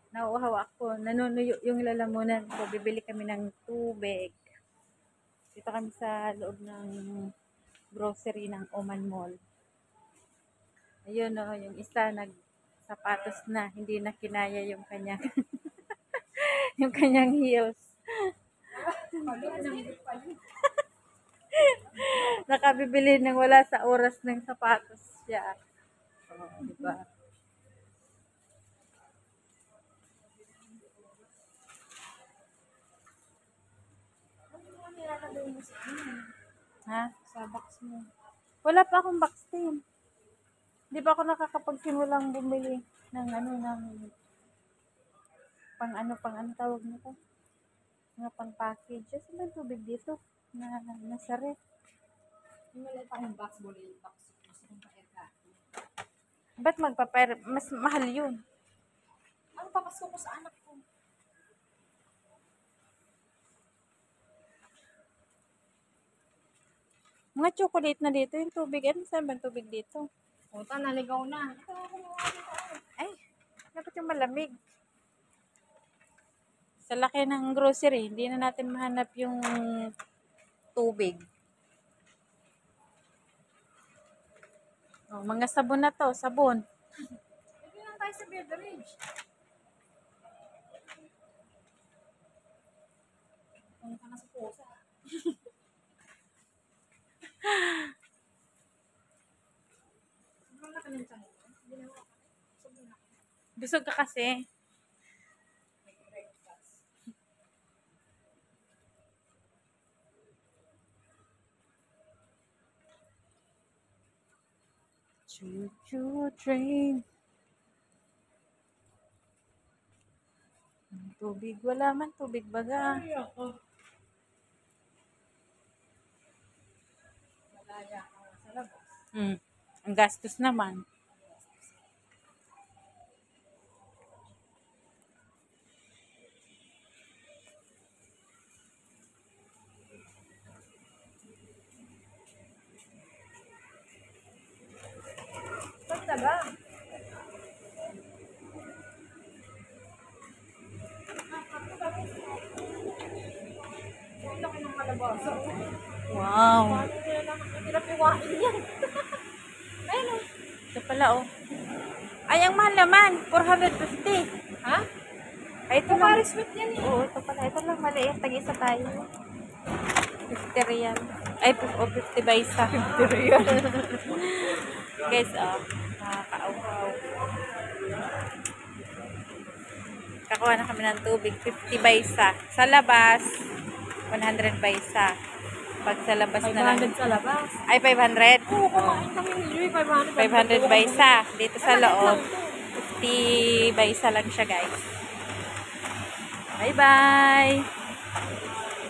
Nauuhaw ako. Nanunuyo yung lalamunan ko. Bibili kami ng tubig. Dito kami sa loob ng grocery ng Oman Mall. Ayun o, yung isa nagsapatos na. Hindi na kinaya yung kanyang yung kanyang heels. Nakabibili ng wala sa oras ng sapatos siya. Oh, diba? Ha? Sa box mo. Wala pa akong vaccine. Di ba ako nakakapagsimulang bumili ng pang ano tawag nito? Mga pang package. Kasi may tubig dito na nasa ref. Yung maliit akong box, bulay box. Gusto kong pa-eka. Ba't mas mahal yun? Ang papasko ko sa anak ko. Mga chocolate na dito, yung tubig. Ano saan ba tubig dito? Puta, naligaw na. Ay, dapat yung malamig. Sa laki ng grocery, hindi na natin mahanap yung tubig. Oh, mga sabon na to, sabon. Hindi lang tayo sa beverage. Punta na sa pusa. Sobrang laki ng tiyan mo. Hindi na ako. Sobrang laki. Busog ka kasi. Breakfast. Choo-choo train. Tubig, wala man tubig baga. Ay, ako. Malaya ka sa labas. Ang gastos naman. Basta ba? Ang laki ng kalabasa. Wow. Paano nila pinapiwain yan? Ayun o. Ito pala oh. Ay, ang mahal naman. 450. Ha? Ay, ito lang. Paris sweet yan eh. Oo, ito pala. Ito lang maliit. Tag-isa tayo. 50 real. Ay, 50 ba isa? 50 real. Guys, nakakauhaw. Kakuha na kami ng tubig. 50 ba isa. Sa labas, 100 ba isa. Pag sa labas na lang. 500 sa labas. Ay, 500. Oo, kumain kami ni Joey. 500 ba isa. Dito sa loob. 50 ba isa lang siya, guys. Bye-bye!